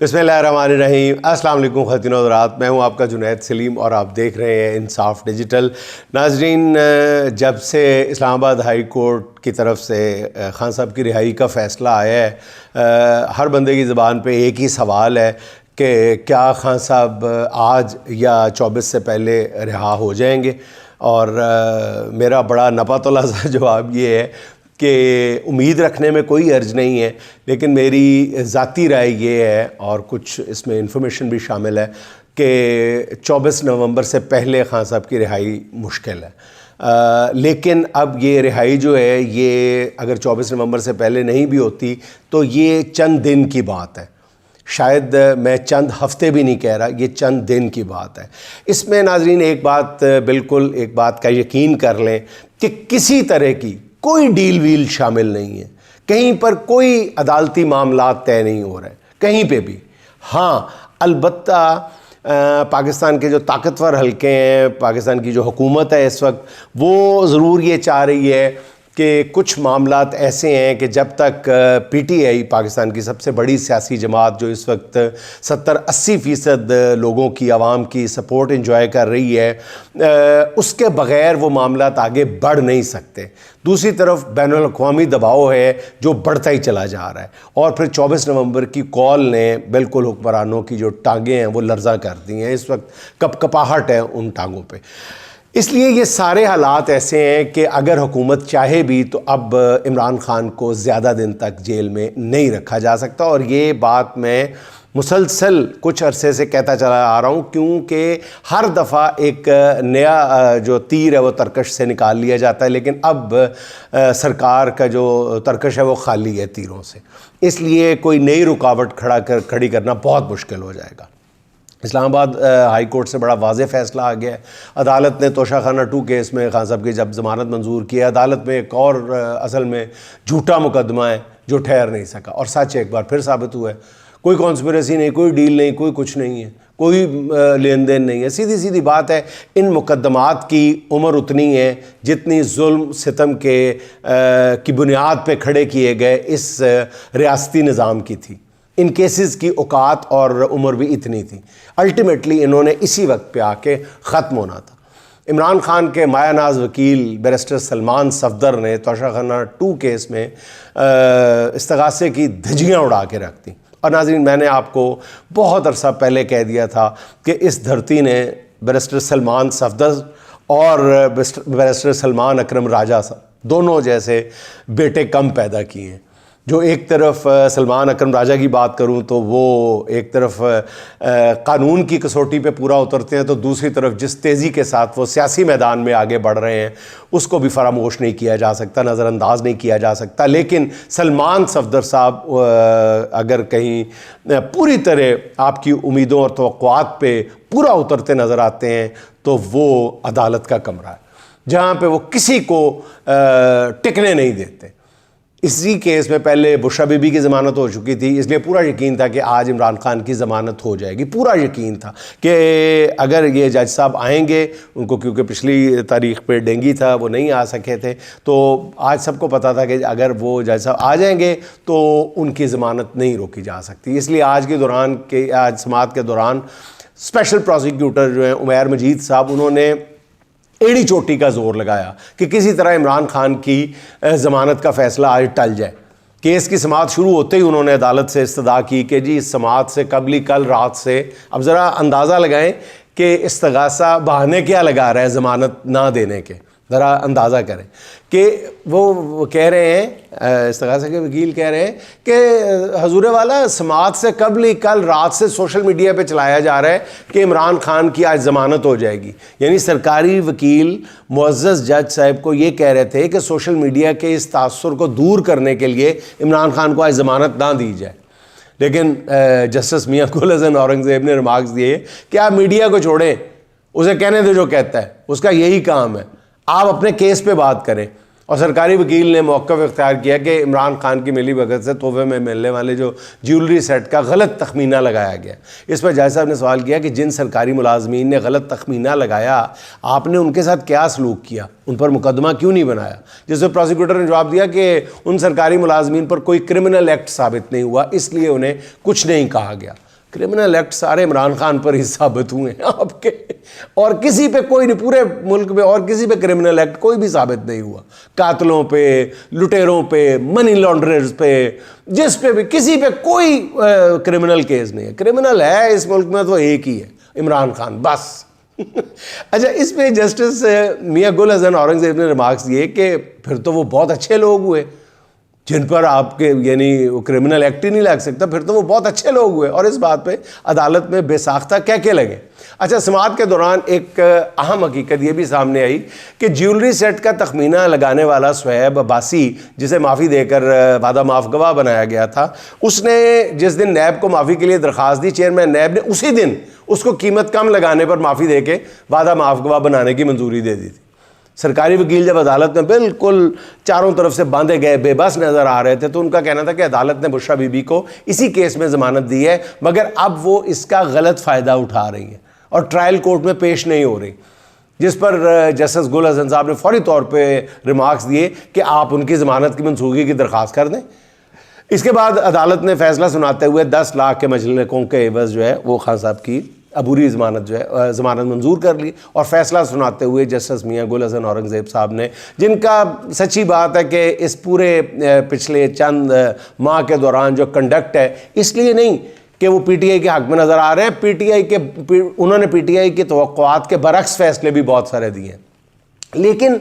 बिस्मिल्लाहिर्रहमानिर्रहीम। अस्सलाम वालेकुम ख़वातीन और हज़रात, मैं हूं आपका जुनैद सलीम और आप देख रहे हैं इंसाफ डिजिटल। नाजरीन, जब से इस्लामाबाद हाई कोर्ट की तरफ से खान साहब की रिहाई का फ़ैसला आया है, हर बंदे की ज़बान पे एक ही सवाल है कि क्या खान साहब आज या 24 से पहले रिहा हो जाएंगे। और मेरा बड़ा नपा-तोला सा जवाब ये है कि उम्मीद रखने में कोई अर्ज नहीं है, लेकिन मेरी ज़ाती राय ये है और कुछ इसमें इंफॉर्मेशन भी शामिल है कि 24 नवंबर से पहले खान साहब की रिहाई मुश्किल है। लेकिन अब ये रिहाई जो है, ये अगर 24 नवंबर से पहले नहीं भी होती तो ये चंद दिन की बात है। शायद मैं चंद हफ्ते भी नहीं कह रहा, ये चंद दिन की बात है। इसमें नाजरीन एक बात का यकीन कर लें कि किसी तरह की कोई डील वील शामिल नहीं है, कहीं पर कोई अदालती मामला तय नहीं हो रहे कहीं पे भी। हाँ, अलबत्ता पाकिस्तान के जो ताकतवर हलके हैं, पाकिस्तान की जो हुकूमत है इस वक्त, वो ज़रूर ये चाह रही है कि कुछ मामलात ऐसे हैं कि जब तक पीटीआई, पाकिस्तान की सबसे बड़ी सियासी जमात जो इस वक्त 70-80% लोगों की, आवाम की सपोर्ट एंजॉय कर रही है, उसके बग़ैर वो मामलात आगे बढ़ नहीं सकते। दूसरी तरफ बैनुल अक़वामी दबाव है जो बढ़ता ही चला जा रहा है, और फिर 24 नवंबर की कॉल ने बिल्कुल हुक्मरानों की जो टांगें हैं वो लर्जा कर दी हैं। इस वक्त कपकपाहट है उन टांगों पे। इसलिए ये सारे हालात ऐसे हैं कि अगर हुकूमत चाहे भी तो अब इमरान खान को ज़्यादा दिन तक जेल में नहीं रखा जा सकता। और ये बात मैं मुसलसल कुछ अरसे से कहता चला आ रहा हूँ, क्योंकि हर दफ़ा एक नया जो तीर है वो तरकश से निकाल लिया जाता है, लेकिन अब सरकार का जो तरकश है वो खाली है तीरों से। इसलिए कोई नई रुकावट खड़ी करना बहुत मुश्किल हो जाएगा। इस्लामाबाद हाई कोर्ट से बड़ा वाज़ेह फ़ैसला आ गया है। अदालत ने तोशाखाना 2 केस में खान साहब की जब ज़मानत मंजूर की है, अदालत में एक और असल में झूठा मुकदमा है जो ठहर नहीं सका, और सच एक बार फिर साबित हुआ है। कोई कॉन्स्पिरेसी नहीं, कोई डील नहीं, कोई कुछ नहीं है, कोई लेन देन नहीं है। सीधी सीधी बात है, इन मुकदमात की उम्र उतनी है जितनी जुल्म सितम की बुनियाद पे खड़े किए गए इस रियासती निज़ाम की थी। इन केसेस की औकात और उम्र भी इतनी थी। अल्टीमेटली इन्होंने इसी वक्त पे आके ख़त्म होना था। इमरान खान के मायानाज वकील बैरिस्टर सलमान सफदर ने तोशाखाना 2 केस में इस्तगासे की धज्जियाँ उड़ा के रख दी। और नाज़रीन, मैंने आपको बहुत अरसा पहले कह दिया था कि इस धरती ने बैरिस्टर सलमान सफदर और बैरिस्टर सलमान अकरम राजा साहब दोनों जैसे बेटे कम पैदा किए हैं। जो एक तरफ सलमान अकरम राजा की बात करूं तो वो एक तरफ कानून की कसौटी पे पूरा उतरते हैं, तो दूसरी तरफ जिस तेज़ी के साथ वो सियासी मैदान में आगे बढ़ रहे हैं उसको भी फरामोश नहीं किया जा सकता, नज़रअंदाज नहीं किया जा सकता। लेकिन सलमान सफदर साहब अगर कहीं पूरी तरह आपकी उम्मीदों और तवक्कुआत पे पूरा उतरते नज़र आते हैं तो वो अदालत का कमरा है जहाँ पे वो किसी को टिकने नहीं देते। इसी केस में पहले बुशरा बीबी की ज़मानत हो चुकी थी, इसलिए पूरा यकीन था कि आज इमरान खान की ज़मानत हो जाएगी। पूरा यकीन था कि अगर ये जज साहब आएंगे, उनको क्योंकि पिछली तारीख पे डेंगी था, वो नहीं आ सके थे, तो आज सबको पता था कि अगर वो जज साहब आ जाएंगे तो उनकी ज़मानत नहीं रोकी जा सकती। इसलिए आज समाअत के दौरान स्पेशल प्रोसिक्यूटर जो हैं उमैर मजीद साहब, उन्होंने एड़ी चोटी का जोर लगाया कि किसी तरह इमरान खान की ज़मानत का फ़ैसला आज टल जाए। केस की समाअत शुरू होते ही उन्होंने अदालत से इस्तदा की कि जी इस समाअत से कल रात से, अब ज़रा अंदाज़ा लगाएं कि इस्तगासा बहाने क्या लगा रहा है ज़मानत ना देने के, ज़रा अंदाज़ा करें कि वो कह रहे हैं, इस्तगासा के वकील कह रहे हैं कि हजूर वाला समाअत से कल रात से सोशल मीडिया पे चलाया जा रहा है कि इमरान खान की आज ज़मानत हो जाएगी। यानी सरकारी वकील मुअज़्ज़ज़ जज साहब को ये कह रहे थे कि सोशल मीडिया के इस तासुर को दूर करने के लिए इमरान खान को आज ज़मानत ना दी जाए। लेकिन जस्टिस मियां गुल हसन औरंगज़ेब ने रिमार्क्स दिए कि आप मीडिया को छोड़ें, उसे कहने दो जो कहता है, उसका यही काम है, आप अपने केस पे बात करें। और सरकारी वकील ने मौक़िफ़ इख्तियार किया कि इमरान खान की मिली भगत से तोहफे में मिलने वाले जो ज्वेलरी सेट का गलत तखमीना लगाया गया। इस पर जज साहब ने सवाल किया कि जिन सरकारी मुलाजमीन ने गलत तखमीना लगाया, आपने उनके साथ क्या सलूक किया, उन पर मुकदमा क्यों नहीं बनाया? जिससे प्रोसिक्यूटर ने जवाब दिया कि उन सरकारी मुलाजमीन पर कोई क्रिमिनल एक्ट साबित नहीं हुआ, इसलिए उन्हें कुछ नहीं कहा गया। क्रिमिनल एक्ट सारे इमरान खान पर ही साबित हुए हैं आपके, और किसी पे कोई नहीं, पूरे मुल्क में और किसी पे क्रिमिनल एक्ट कोई भी साबित नहीं हुआ। कातलों पे, लुटेरों पे, मनी लॉन्ड्रर्स पे, जिस पे भी, किसी पे कोई क्रिमिनल केस नहीं है। क्रिमिनल है इस मुल्क में तो एक ही है, इमरान खान, बस। अच्छा, इस पे जस्टिस मियां गुल हसन औरंगजेब ने रिमार्क्स दिए कि फिर तो वो बहुत अच्छे लोग हुए जिन पर आपके यानी क्रिमिनल एक्ट ही नहीं लग सकता, फिर तो वो बहुत अच्छे लोग हुए, और इस बात पे अदालत में बेसाख्ता कह लगे। अच्छा, समाअत के दौरान एक अहम हकीकत ये भी सामने आई कि ज्वेलरी सेट का तखमीना लगाने वाला सुहैब अब्बासी, जिसे माफ़ी देकर वादा माफ गवाह बनाया गया था, उसने जिस दिन नैब को माफ़ी के लिए दरख्वास्त दी, चेयरमैन नैब ने उसी दिन उसको कीमत कम लगाने पर माफ़ी दे के वादा माफ गवाह बनाने की मंजूरी दे दी थी। सरकारी वकील जब अदालत में बिल्कुल चारों तरफ से बांधे गए बेबस नज़र आ रहे थे, तो उनका कहना था कि अदालत ने बुशरा बीबी को इसी केस में ज़मानत दी है, मगर अब वो इसका गलत फ़ायदा उठा रही है और ट्रायल कोर्ट में पेश नहीं हो रही, जिस पर जस्टिस गुल हसन साहब ने फौरी तौर पर रिमार्क्स दिए कि आप उनकी ज़मानत की मनसूखी की दरख्वास्त कर दें। इसके बाद अदालत ने फैसला सुनाते हुए 10 लाख के मजलकों के एवज़ जो है वो खान साहब की अबूरी ज़मानत जो है ज़मानत मंजूर कर ली, और फैसला सुनाते हुए जस्टिस मियां गुल हसन औरंगज़ेब साहब ने, जिनका सच्ची बात है कि इस पूरे पिछले चंद माह के दौरान जो कंडक्ट है, इसलिए नहीं कि वो पीटीआई के हक़ में नज़र आ रहे हैं, उन्होंने पीटीआई की तवक्कुआत के बरक्स फैसले भी बहुत सारे दिए हैं, लेकिन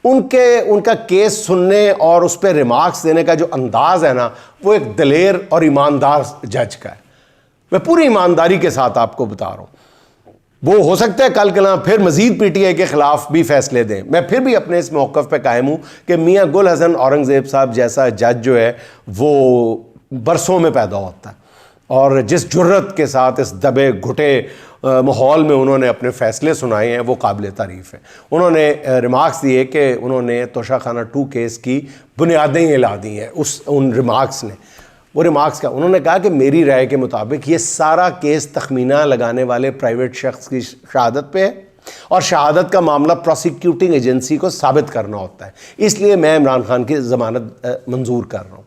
उनका केस सुनने और उस पर रिमार्क्स देने का जो अंदाज़ है ना, वो एक दलेर और ईमानदार जज का है। मैं पूरी ईमानदारी के साथ आपको बता रहा हूँ, वो हो सकता है कल कल फिर मज़ीद पीटीआई के ख़िलाफ़ भी फैसले दें। मैं फिर भी अपने इस मौक़िफ़ पे कायम हूँ कि मियां गुल हसन औरंगज़ेब साहब जैसा जज जो है वो बरसों में पैदा होता है, और जिस जुर्रत के साथ इस दबे घुटे माहौल में उन्होंने अपने फ़ैसले सुनाए हैं वो काबिल तारीफ़ है। उन्होंने रिमार्क्स दिए कि उन्होंने तोशाखाना 2 केस की बुनियादें हिला दी हैं। उन रिमार्क्स ने, वो रिमार्क्स का उन्होंने कहा कि मेरी राय के मुताबिक ये सारा केस तखमीना लगाने वाले प्राइवेट शख्स की शहादत पे है, और शहादत का मामला प्रोसिक्यूटिंग एजेंसी को साबित करना होता है, इसलिए मैं इमरान खान की ज़मानत मंजूर कर रहा हूँ।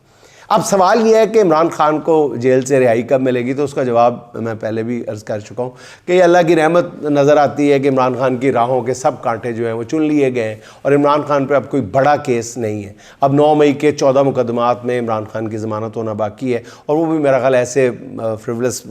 अब सवाल यह है कि इमरान खान को जेल से रिहाई कब मिलेगी, तो उसका जवाब मैं पहले भी अर्ज़ कर चुका हूँ कि अल्लाह की रहमत नज़र आती है कि इमरान खान की राहों के सब कांटे जो हैं वो चुन लिए गए हैं, और इमरान खान पे अब कोई बड़ा केस नहीं है। अब 9 मई के 14 मुकदमात में इमरान खान की ज़मानत होना बाकी है, और वो भी मेरा ख्याल ऐसे फ्रिवलस,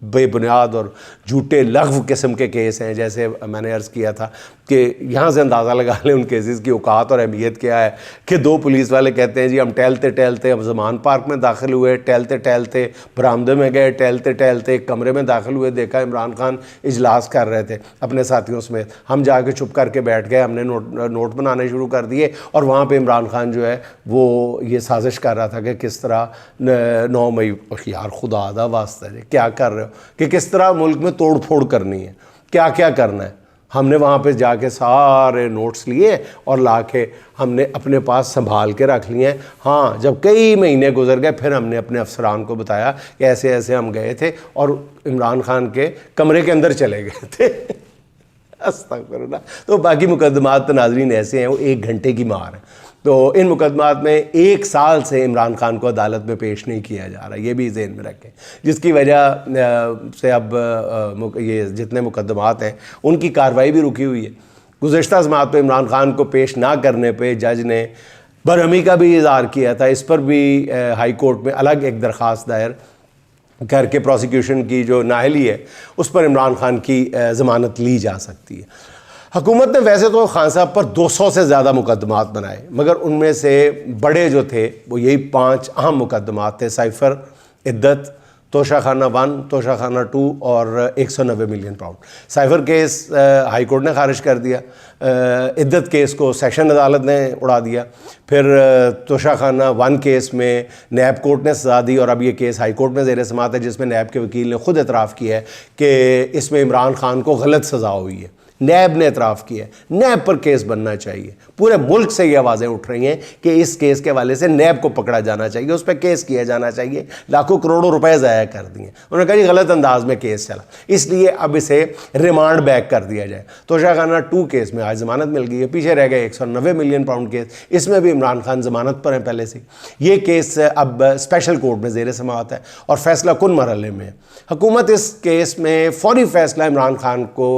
बेबुनियाद और झूठे लग़्व किस्म के केस हैं, जैसे मैंने अर्ज़ किया था कि यहाँ से अंदाज़ा लगा लें उन केसेस की औकात और अहमियत क्या है कि 2 पुलिस वाले कहते हैं जी हम टहलते टहलते हम ज़मान पार्क में दाखिल हुए, टहलते टहलते बरामदे में गए, टहलते टहलते कमरे में दाखिल हुए, देखा इमरान खान इजलास कर रहे थे अपने साथियों समेत, हम जाके चुप करके बैठ गए, हमने नोट बनाने शुरू कर दिए, और वहाँ पे इमरान खान जो है वो ये साजिश कर रहा था कि किस तरह 9 मई, यार खुदा आदा वास्ता है क्या कर रहे हो, कि किस तरह मुल्क में तोड़ फोड़ करनी है, क्या क्या करना है। हमने वहाँ पे जाके सारे नोट्स लिए और लाके हमने अपने पास संभाल के रख लिए हैं। हाँ, जब कई महीने गुजर गए फिर हमने अपने अफसरान को बताया कि ऐसे ऐसे हम गए थे और इमरान खान के कमरे के अंदर चले गए थे। अस्तगफिरुल्लाह। तो बाकी मुकदमात तो नाज़रीन ऐसे हैं, वो 1 घंटे की मार है। तो इन मुकदमात में 1 साल से इमरान खान को अदालत में पेश नहीं किया जा रहा, ये भी ज़हन में रखें, जिसकी वजह से अब ये जितने मुकदमात हैं उनकी कार्रवाई भी रुकी हुई है। गुज़श्ता समाअत पे इमरान खान को पेश ना करने पे जज ने बरहमी का भी इज़हार किया था। इस पर भी हाई कोर्ट में अलग एक दरख्वास्त दायर करके प्रोसिक्यूशन की जो नाअहली है उस पर इमरान खान की ज़मानत ली जा सकती है। हुकूमत ने वैसे तो खान साहब पर 200 से ज़्यादा मुकदमात बनाए, मगर उनमें से बड़े जो थे वो यही 5 अहम मुकदमात थे: साइफ़र, इद्दत, तोशाखाना 1, तोशाखाना 2 और 190 million pound. Cipher case high court ने खारिज कर दिया, इद्दत केस को सेशन अदालत ने उड़ा दिया, फिर तोशाखाना 1 केस में नैब कोर्ट ने सज़ा दी, और अब ये केस हाई कोर्ट में ज़ेर समाअत है, जिसमें नैब के वकील ने ख़ुद एतराफ़ किया है कि इसमें इमरान खान को गलत सज़ा हुई है। नैब ने एतराफ़ किया है, नैब पर केस बनना चाहिए। पूरे मुल्क से ये आवाज़ें उठ रही हैं कि इस केस के हवाले से नैब को पकड़ा जाना चाहिए, उस पर केस किया जाना चाहिए। लाखों करोड़ों रुपए ज़ाया कर दिए। उन्होंने कहा जी गलत अंदाज में केस चला, इसलिए अब इसे रिमांड बैक कर दिया जाए। तोशाखाना 2 केस में आज ज़मानत मिल गई है, पीछे रह गए 190 मिलियन पाउंड केस, इसमें भी इमरान खान ज़मानत पर हैं पहले से। ये केस अब स्पेशल कोर्ट में ज़ेर समाअत है और फैसला कुन मरहले में है। हुकूमत इस केस में फौरी फैसला इमरान खान को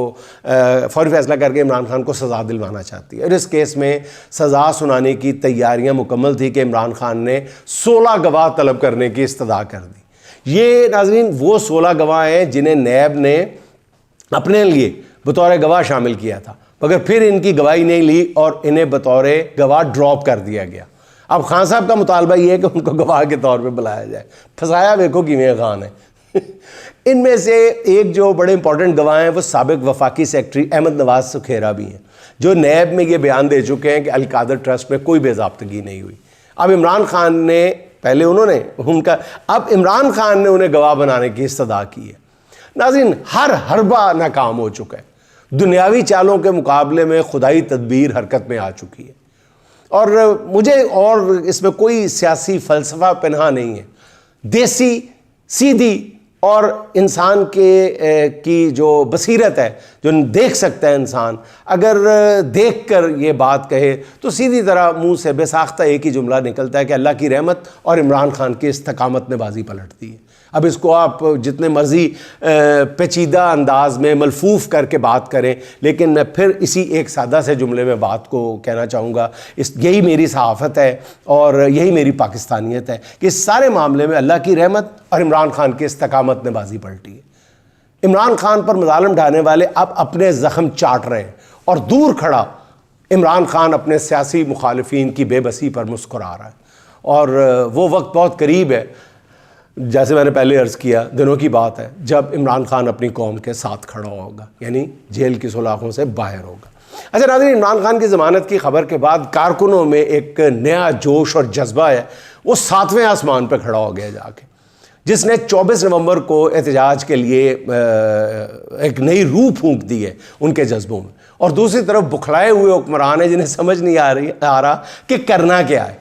फौरी फैसला करके इमरान खान को सज़ा दिलवाना चाहती है। और इस केस में सज़ा सुनाने की तैयारियां मुकम्मल थी कि इमरान खान ने 16 गवाह तलब करने की इस्तदा कर दी। ये नाज़रीन वो 16 गवाह हैं जिन्हें नैब ने अपने लिए बतौर गवाह शामिल किया था, मगर फिर इनकी गवाही नहीं ली और इन्हें बतौर गवाह ड्रॉप कर दिया गया। अब खान साहब का मुतालबा ये है कि उनको गवाह के तौर पर बुलाया जाए। फंसाया देखो किवें खान है। इनमें से एक जो बड़े इंपॉर्टेंट गवाह हैं वो साबिक वफाकी सेक्रेटरी अहमद नवाज सुखेरा भी हैं, जो नैब में ये बयान दे चुके हैं कि अल कादर ट्रस्ट में कोई बेज़ाब्तगी नहीं हुई। अब इमरान खान ने पहले अब इमरान खान ने उन्हें गवाह बनाने की इस्तदा की है। नाज़रीन हर हरबा नाकाम हो चुका है, दुनियावी चालों के मुकाबले में खुदाई तदबीर हरकत में आ चुकी है। और मुझे और इसमें कोई सियासी फ़लसफ़ा पन्हा नहीं है, देसी सीधी और इंसान की जो बसीरत है, जो देख सकता है इंसान, अगर देख कर ये बात कहे तो सीधी तरह मुंह से बेसाख्ता एक ही जुमला निकलता है कि अल्लाह की रहमत और इमरान खान की इस्तकामत ने बाजी पलट दी है। अब इसको आप जितने मर्जी पेचीदा अंदाज में मलफूफ करके बात करें, लेकिन मैं फिर इसी एक सादा से जुमले में बात को कहना चाहूँगा, यही मेरी सहाफ़त है और यही मेरी पाकिस्तानियत है कि इस सारे मामले में अल्लाह की रहमत और इमरान खान की इस्तकामत ने बाजी पलटी है। इमरान खान पर मज़ालिम ढाने वाले अब अपने ज़ख्म चाट रहे हैं और दूर खड़ा इमरान खान अपने सियासी मुखालिफिन की बेबसी पर मुस्कुरा रहा है। और वो वक्त बहुत करीब है, जैसे मैंने पहले अर्ज़ किया, दिनों की बात है जब इमरान खान अपनी कौम के साथ खड़ा होगा, यानी जेल की सुलाखों से बाहर होगा। अच्छा नाज़रीन, इमरान खान की ज़मानत की खबर के बाद कारकुनों में एक नया जोश और जज्बा है, वो 7वें आसमान पर खड़ा हो गया जाके, जिसने 24 नवंबर को एहतजाज के लिए एक नई रूह फूंक दी है उनके जज्बों में। और दूसरी तरफ बुखलाए हुए हुक्मरान हैं जिन्हें समझ नहीं आ रहा कि करना क्या है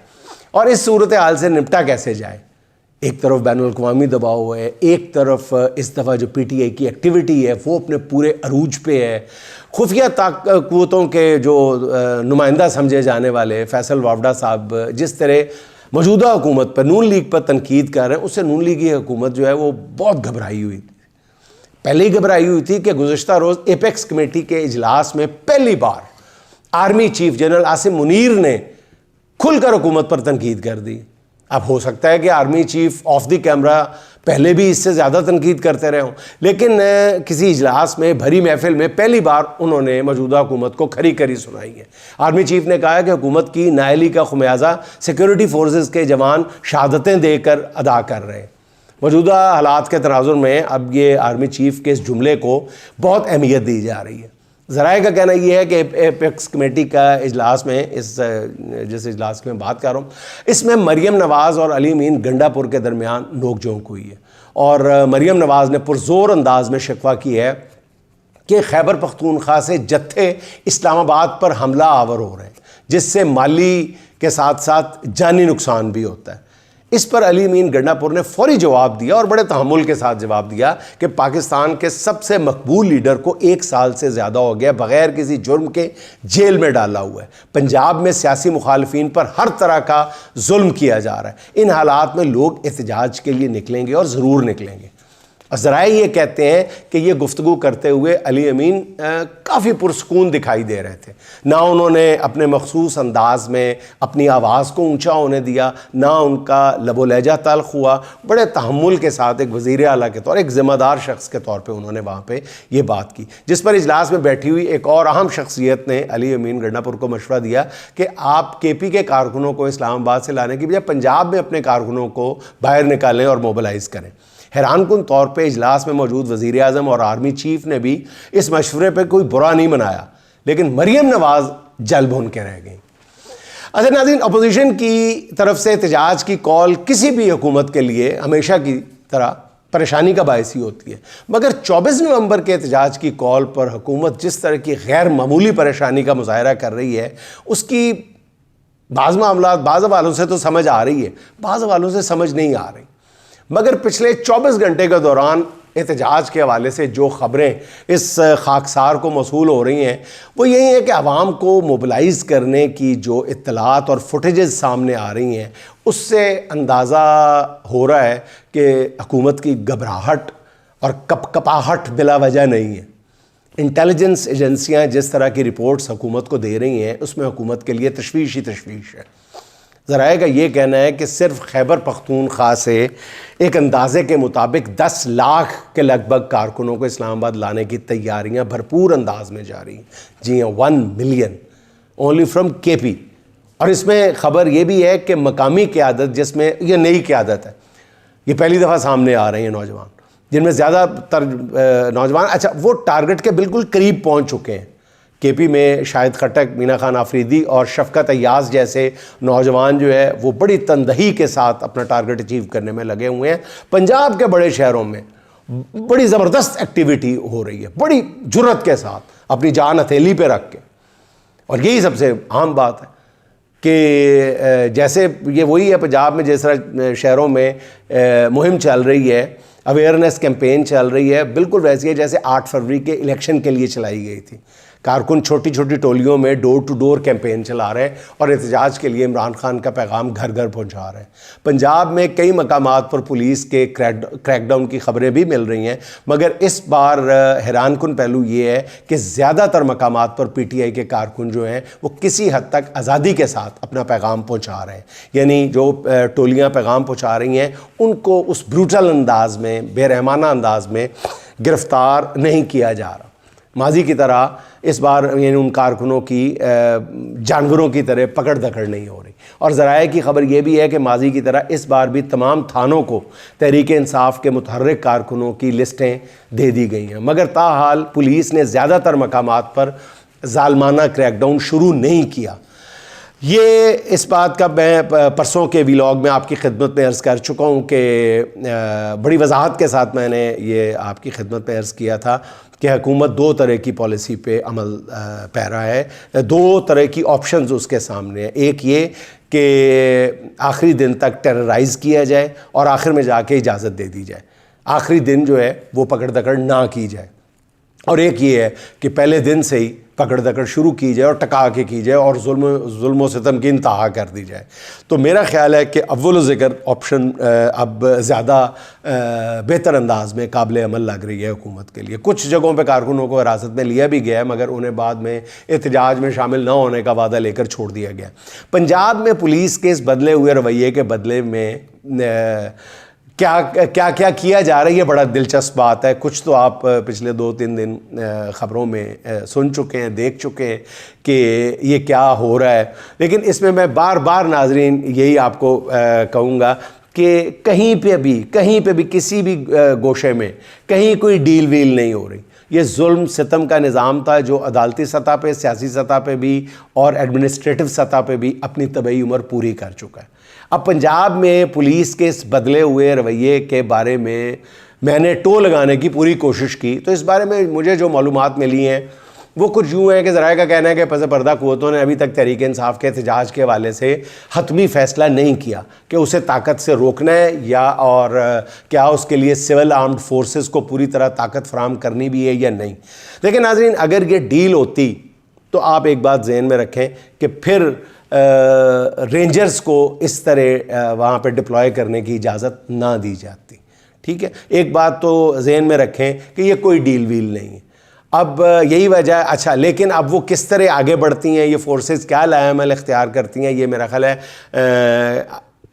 और इस सूरत हाल से निपटा कैसे जाए। एक तरफ बैनुल-अक़वामी दबाव है, एक तरफ इस दफ़ा जो PTI की एक्टिविटी है वो अपने पूरे अरूज पे है। खुफिया क़ुव्वतों के जो नुमाइंदा समझे जाने वाले फैसल वावडा साहब जिस तरह मौजूदा हुकूमत पर, नून लीग पर तनकीद कर रहे हैं, उससे नून लीग की हुकूमत जो है वो बहुत घबराई हुई थी। पहले ही घबराई हुई थी कि गुज़श्ता रोज़ एपेक्स कमेटी के इजलास में पहली बार army chief general Asim Munir ने खुलकर हुकूमत पर तनकीद कर दी। अब हो सकता है कि army chief of the camera पहले भी इससे ज़्यादा तनकीद करते रहे हों, लेकिन किसी इजलास में भरी महफिल में पहली बार उन्होंने मौजूदा हुकूमत को खरी खरी सुनाई है। आर्मी चीफ ने कहा है कि हुकूमत की नाअहली का खुमियाजा सिक्योरिटी फोर्सेस के जवान शहादतें देकर अदा कर रहे हैं। मौजूदा हालात के तनाजुर में अब ये आर्मी चीफ के इस जुमले को बहुत अहमियत दी जा रही है। ज़राए का कहना यह है कि एपेक्स कमेटी का इजलास में जिस इजलास की मैं बात कर रहा हूँ, इसमें मरियम नवाज़ और अली अमीन गंडापुर के दरमियान नोक-झोंक हुई है और मरियम नवाज़ ने पुरजोर अंदाज में शिकवा की है कि खैबर पख्तूनख्वा से जत्थे इस्लामाबाद पर हमला आवर हो रहे हैं, जिससे माली के साथ साथ जानी नुकसान भी होता है। इस पर अली अमीन गंडापुर ने फौरी जवाब दिया और बड़े तहम्मुल के साथ जवाब दिया कि पाकिस्तान के सबसे मकबूल लीडर को 1 साल से ज़्यादा हो गया बग़ैर किसी जुर्म के जेल में डाला हुआ है। पंजाब में सियासी मुखालिफिन पर हर तरह का जुल्म किया जा रहा है। इन हालात में लोग एहतजाज के लिए निकलेंगे और ज़रूर निकलेंगे। ज़राए ये कहते हैं कि ये गुफ्तगू करते हुए अली अमीन काफ़ी पुरस्कून दिखाई दे रहे थे। ना उन्होंने अपने मखसूस अंदाज में अपनी आवाज़ को ऊंचा होने दिया, ना उनका लबो लहजा तल्ख हुआ। बड़े तहम्मुल के साथ एक वज़ीर आला के तौर, एक ज़िम्मेदार शख्स के तौर पे उन्होंने वहाँ पे ये बात की, जिस पर इजलास में बैठी हुई एक और अहम शख्सियत ने अली अमीन गंडापुर को मशवरा दिया कि आप KP के कारकुनों को इस्लामाबाद से लाने की बजाय पंजाब में अपने कारकुनों को बाहर निकालें और मोबिलाइज़ करें। हैरानकुन तौर पे इजलास में मौजूद वज़ीर आज़म और आर्मी चीफ ने भी इस मशवरे पे कोई बुरा नहीं मनाया, लेकिन मरियम नवाज़ जल भुन के रह गई। अच्छा नाज़रीन, अपोजिशन की तरफ से एहतजाज की कॉल किसी भी हुकूमत के लिए हमेशा की तरह परेशानी का बायस ही होती है। मगर 24 नवंबर के एहतजाज की कॉल पर हुकूमत जिस तरह की गैर मामूली परेशानी का मुजाहरा कर रही है, उसकी बाज़ मामलात बाज़ वालों से तो समझ आ रही है, बाज़ वालों से समझ नहीं आ रही। मगर पिछले 24 घंटे के दौरान एहतजाज के हवाले से जो ख़बरें इस खाकसार को मौसूल हो रही हैं वो यही है कि आवाम को मोबिलाइज़ करने की जो इत्तलात और फुटेजेस सामने आ रही हैं उससे अंदाज़ा हो रहा है कि हुकूमत की घबराहट और कपकपाहट बिला वजह नहीं है। इंटेलिजेंस एजेंसियां जिस तरह की रिपोर्ट्स हुकूमत को दे रही हैं उसमें हुकूमत के लिए तशवीश ही तशवीश है। ज़राए का ये कहना है कि सिर्फ खैबर पख्तूनख्वा से एक अंदाजे के मुताबिक 10 लाख के लगभग कारकुनों को इस्लामाबाद लाने की तैयारियां भरपूर अंदाज में जारी हैं। जी हाँ, 1 मिलियन ओनली फ्रॉम केपी। और इसमें ख़बर यह भी है कि मकामी क़यादत, जिसमें यह नई क़यादत है, ये पहली दफ़ा सामने आ रहे हैं नौजवान, जिनमें ज़्यादातर नौजवान अच्छा वो टारगेट के बिल्कुल करीब पहुँच चुके हैं। केपी में शाहिद खट्टक, मीना खान आफरीदी और शफकत अय्याज जैसे नौजवान जो है वो बड़ी तंदही के साथ अपना टारगेट अचीव करने में लगे हुए हैं। पंजाब के बड़े शहरों में बड़ी ज़बरदस्त एक्टिविटी हो रही है, बड़ी जुर्रत के साथ अपनी जान हथेली पे रख के। और यही सबसे आम बात है कि जैसे ये वही है पंजाब में जिस तरह शहरों में मुहिम चल रही है, अवेयरनेस कैंपेन चल रही है, बिल्कुल वैसी है जैसे 8 फरवरी के इलेक्शन के लिए चलाई गई थी। कारकुन छोटी छोटी टोलियों में डोर टू डोर कैंपेन चला रहे हैं और एहतजाज के लिए इमरान खान का पैगाम घर घर पहुंचा रहे हैं। पंजाब में कई मकामात पर पुलिस के क्रैकडाउन की खबरें भी मिल रही हैं, मगर इस बार हैरानकुन पहलू ये है कि ज़्यादातर मकामात पर पीटीआई के कारकुन जो हैं वो किसी हद तक आज़ादी के साथ अपना पैगाम पहुँचा रहे हैं। यानी जो टोलियाँ पैगाम पहुँचा रही हैं उनको उस ब्रूटल अंदाज में, बेरहमाना अंदाज में गिरफ़्तार नहीं किया जा रहा। माजी की तरह इस बार यानी उन कारकुनों की जानवरों की तरह पकड़ दकड़ नहीं हो रही। और ज़राए की खबर यह भी है कि माजी की तरह इस बार भी तमाम थानों को तहरीक इंसाफ के मुतहर्रिक कारकुनों की लिस्टें दे दी गई हैं, मगर ताहाल पुलिस ने ज़्यादातर मकामात पर जालमाना क्रैकडाउन शुरू नहीं किया। ये इस बात का मैं परसों के व्लॉग में आपकी खिदमत में अर्ज़ कर चुका हूँ कि बड़ी वजाहत के साथ मैंने ये आपकी खिदमत में अर्ज़ किया था कि हुकूमत 2 तरह की पॉलिसी पे अमल पैरा है। 2 तरह की ऑप्शंस उसके सामने है। एक ये कि आखिरी दिन तक टेरराइज़ किया जाए और आखिर में जाके इजाज़त दे दी जाए, आखिरी दिन जो है वो पकड़ दकड़ ना की जाए। और एक ये है कि पहले दिन से ही पकड़ दकड़ शुरू की जाए और टका के की जाए और जुल्म सितम की इंतहा कर दी जाए। तो मेरा ख्याल है कि अव्वल ज़िक्र ऑप्शन अब ज़्यादा बेहतर अंदाज में काबिल अमल लग रही है हुकूमत के लिए। कुछ जगहों पे कारकुनों को हिरासत में लिया भी गया है, मगर उन्हें बाद में एहतजाज में शामिल न होने का वादा लेकर छोड़ दिया गया। पंजाब में पुलिस के इस बदले हुए रवैये के बदले में क्या किया जा रहा है, ये बड़ा दिलचस्प बात है। कुछ तो आप पिछले 2-3 दिन ख़बरों में सुन चुके हैं, देख चुके हैं कि ये क्या हो रहा है, लेकिन इसमें मैं बार बार नाजरीन यही आपको कहूँगा कि कहीं पे भी किसी भी गोशे में कहीं कोई डील वील नहीं हो रही। ये जुल्म सितम का निज़ाम था जो अदालती सतह पे, सियासी सतह पे भी और एडमिनिस्ट्रेटिव सतह पे भी अपनी तबई उम्र पूरी कर चुका है। अब पंजाब में पुलिस के इस बदले हुए रवैये के बारे में मैंने टो लगाने की पूरी कोशिश की, तो इस बारे में मुझे जो मालूमात मिली हैं वो कुछ यूँ है कि ज़राए का कहना है कि पस पर्दा क़ुव्वतों ने अभी तक तहरीक इंसाफ के एहतजाज के हवाले से हतमी फ़ैसला नहीं किया कि उसे ताकत से रोकना है या और क्या उसके लिए सिविल आर्म्ड फोर्सेस को पूरी तरह ताकत फराहम करनी भी है या नहीं। लेकिन नाज़रीन, अगर ये डील होती तो आप एक बात जहन में रखें कि फिर रेंजर्स को इस तरह वहाँ पे डिप्लॉय करने की इजाज़त ना दी जाती। ठीक है, एक बात तो जहन में रखें कि ये कोई डील वील नहीं है। अब यही वजह है। अच्छा, लेकिन अब वो किस तरह आगे बढ़ती हैं, ये फोर्सेस क्या लाएमल इख्तियार करती हैं, ये मेरा ख्याल है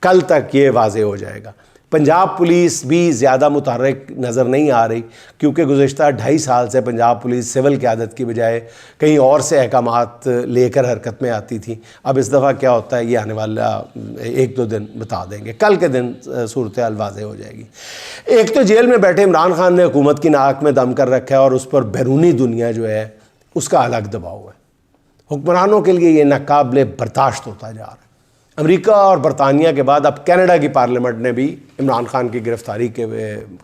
कल तक ये वाज़े हो जाएगा। पंजाब पुलिस भी ज़्यादा मुतहर्रिक नज़र नहीं आ रही, क्योंकि गुज़िश्ता 2.5 साल से पंजाब पुलिस सिविल क़यादत की बजाय कहीं और से अहकामात लेकर हरकत में आती थी। अब इस दफ़ा क्या होता है ये आने वाला 1-2 दिन बता देंगे, कल के दिन सूरत हाल वाज़े हो जाएगी। एक तो जेल में बैठे इमरान खान ने हुकूमत की नाक में दम कर रखा है और उस पर बैरूनी दुनिया जो है उसका अलग दबाव है। हुक्मरानों के लिए ये नाकाबिले बर्दाश्त होता जा रहा है। अमेरिका और बरतानिया के बाद अब कनाडा की पार्लियामेंट ने भी इमरान खान की गिरफ्तारी के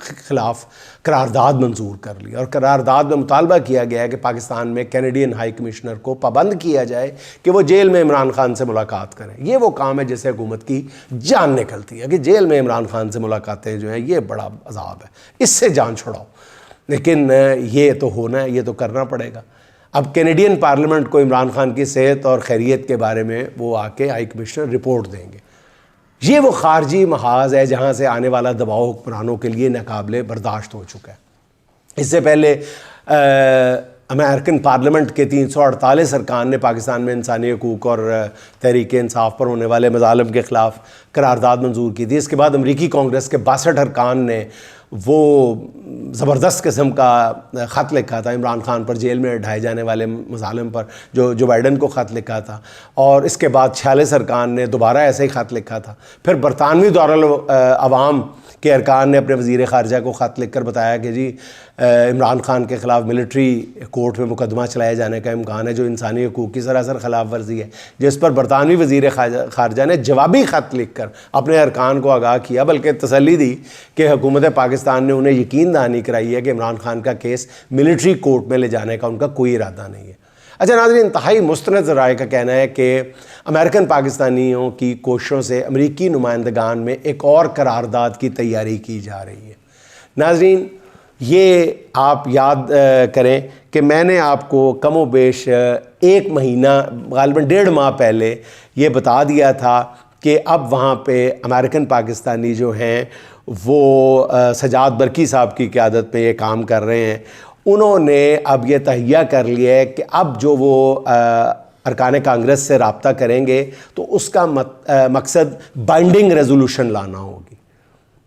ख़िलाफ़ करारदाद मंजूर कर ली और करारदाद में मुतालबा किया गया है कि पाकिस्तान में कैनेडियन हाई कमिश्नर को पाबंद किया जाए कि वो जेल में इमरान खान से मुलाकात करें। ये वो काम है जिससे हुकूमत की जान निकलती है कि जेल में इमरान खान से मुलाकातें जो हैं ये बड़ा अजाब है, इससे जान छुड़ाओ। लेकिन ये तो होना है, ये तो करना पड़ेगा। अब कैनेडियन पार्लियामेंट को इमरान खान की सेहत और खैरियत के बारे में वो आके हाई कमिश्नर रिपोर्ट देंगे। ये वो खारजी महाज है जहाँ से आने वाला दबाव हुक्मरानों के लिए नाकाबिले बर्दाश्त हो चुका है। इससे पहले अमेरिकन पार्लियामेंट के 348 अरकान ने पाकिस्तान में इंसानी हकूक़ और तहरीक इंसाफ पर होने वाले मज़ालिम के ख़िलाफ़ करारदाद मंजूर की थी। इसके बाद अमरीकी कांग्रेस के 62 अरकान ने वो ज़बरदस्त किस्म का ख़त लिखा था इमरान खान पर, जेल में ढाए जाने वाले मज़ालिम पर, जो बाइडन को ख़त लिखा था। और इसके बाद 46 अरकान ने दोबारा ऐसे ही ख़त लिखा था। फिर बरतानवी दारुल अवाम के अरकान ने अपने वज़ीर ख़ारजा को ख़त लिख कर बताया कि जी इमरान खान के ख़िलाफ़ मिलिट्री कोर्ट में मुकदमा चलाए जाने का इम्कान है, जो इंसानी हकूक़ की सरासर खिलाफ वर्जी है, जिस पर बरतानवी वज़ीर ख़ारजा ने जवाबी ख़त लिख कर अपने अरकान को आगाह किया, बल्कि तसल्ली दी कि हुकूमत पाकिस्तान ने उन्हें यकीन दहानी कराई है कि इमरान खान का केस मिलिट्री कोर्ट में ले जाने का उनका कोई इरादा नहीं है। अच्छा नाज़रीन, इंतहाई मुस्तनद राय का कहना है कि अमेरिकन पाकिस्तानियों की कोशिशों से अमरीकी नुमाइंदगान में एक और करारदाद की तैयारी की जा रही है। नाज़रीन, ये आप याद करें कि मैंने आपको कमो बेश 1 महीना गालिबन 1.5 माह पहले ये बता दिया था कि अब वहाँ पे अमेरिकन पाकिस्तानी जो हैं वो सजाद बरकी साहब की क़यादत पे ये काम कर रहे हैं। उन्होंने अब ये तहैया कर लिया है कि अब जो वो अरकान कांग्रेस से रब्ता करेंगे तो उसका मकसद बाइंडिंग रेजोल्यूशन लाना होगी,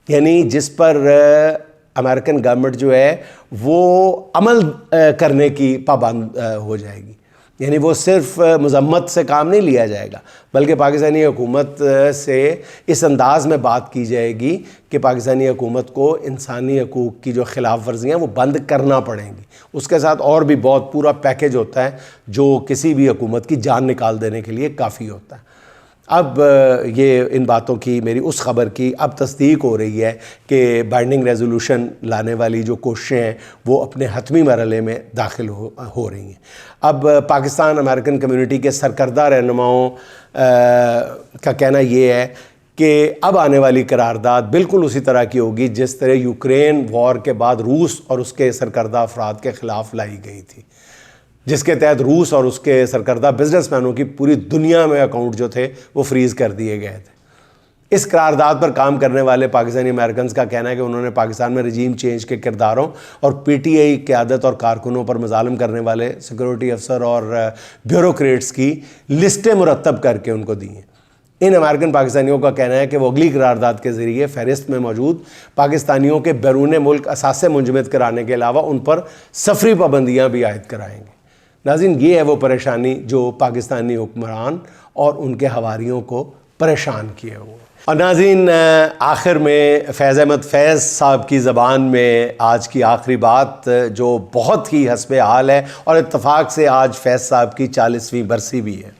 यानी जिस पर अमेरिकन गवर्नमेंट जो है वो अमल करने की पाबंद हो जाएगी। यानी वो सिर्फ मजम्मत से काम नहीं लिया जाएगा, बल्कि पाकिस्तानी हुकूमत से इस अंदाज़ में बात की जाएगी कि पाकिस्तानी हुकूमत को इंसानी हकूक़ की जो खिलाफ वर्जियाँ वो बंद करना पड़ेंगी। उसके साथ और भी बहुत पूरा पैकेज होता है जो किसी भी हुकूमत की जान निकाल देने के लिए काफ़ी होता है। अब ये इन बातों की, मेरी उस ख़बर की अब तस्दीक हो रही है कि बाइंडिंग रेजोल्यूशन लाने वाली जो कोशिशें हैं वो अपने हतमी मरहले में दाखिल हो रही हैं। अब पाकिस्तान अमेरिकन कम्युनिटी के सरकर्दा रहनुमाओं का कहना ये है कि अब आने वाली करारदाद बिल्कुल उसी तरह की होगी जिस तरह यूक्रेन वॉर के बाद रूस और उसके सरकर्दा अफराद के ख़िलाफ़ लाई गई थी, जिसके तहत रूस और उसके सरकर्दा बिजनेसमैनों की पूरी दुनिया में अकाउंट जो थे वो फ्रीज़ कर दिए गए थे। इस करारदाद पर काम करने वाले पाकिस्तानी अमेरिकन का कहना है कि उन्होंने पाकिस्तान में रजीम चेंज के किरदारों और पीटीआई क़यादत और कारकुनों पर मज़ालिम करने वाले सिक्योरिटी अफसर और ब्यूरोक्रेट्स की लिस्टें मुरतब करके उनको दी हैं। इन अमेरिकन पाकिस्तानियों का कहना है कि वो अगली करारदाद के ज़रिए फ़हरिस्त में मौजूद पाकिस्तानियों के बैरून मुल्क असासे मुंजमद कराने के अलावा उन पर सफरी पाबंदियाँ भी आयद कराएंगे। नाज़रीन, ये है वो परेशानी जो पाकिस्तानी हुक्मरान और उनके हवारियों को परेशान किए हुए। और नाज़रीन, आखिर में फैज़ अहमद फैज़ साहब की ज़बान में आज की आखिरी बात जो बहुत ही हस्बे हाल है और इत्तफाक से आज फैज़ साहब की 40वीं बरसी भी है।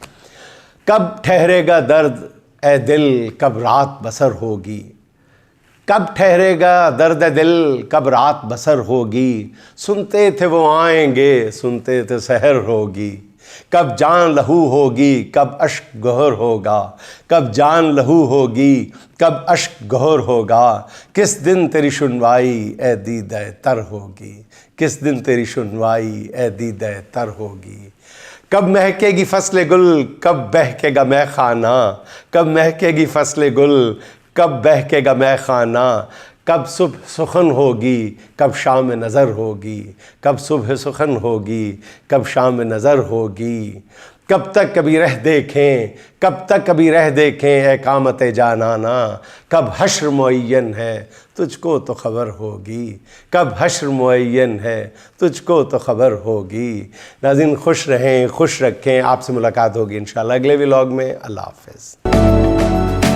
कब ठहरेगा दर्द ए दिल, कब रात बसर होगी, कब ठहरेगा दर्द दिल, कब रात बसर होगी, सुनते थे वो आएंगे, सुनते थे सहर होगी, कब जान लहू होगी, कब अश्क गहर होगा, कब जान लहू होगी, कब अश्क गहर होगा, किस दिन तेरी सुनवाई ए दीदे तर होगी, किस दिन तेरी सुनवाई ए दीदे तर होगी, कब महकेगी फसले गुल, कब बहकेगा मैं खाना, कब महकेगी फसले गुल, कब बहकेगा मैं खाना, कब सुबह सुखन होगी, कब शाम नज़र होगी, कब सुबह सुखन होगी, कब शाम नज़र होगी, कब तक कभी रह देखें, कब तक कभी रह देखें ए कामत जानाना, कब हश्र मुअय्यन है तुझको तो ख़बर होगी, कब हश्र मुअय्यन है तुझको तो ख़बर होगी। नाज़रीन, खुश रहें, खुश रखें। आपसे मुलाकात होगी इंशाअल्लाह अगले व्लॉग में। अल्लाह हाफ़िज़।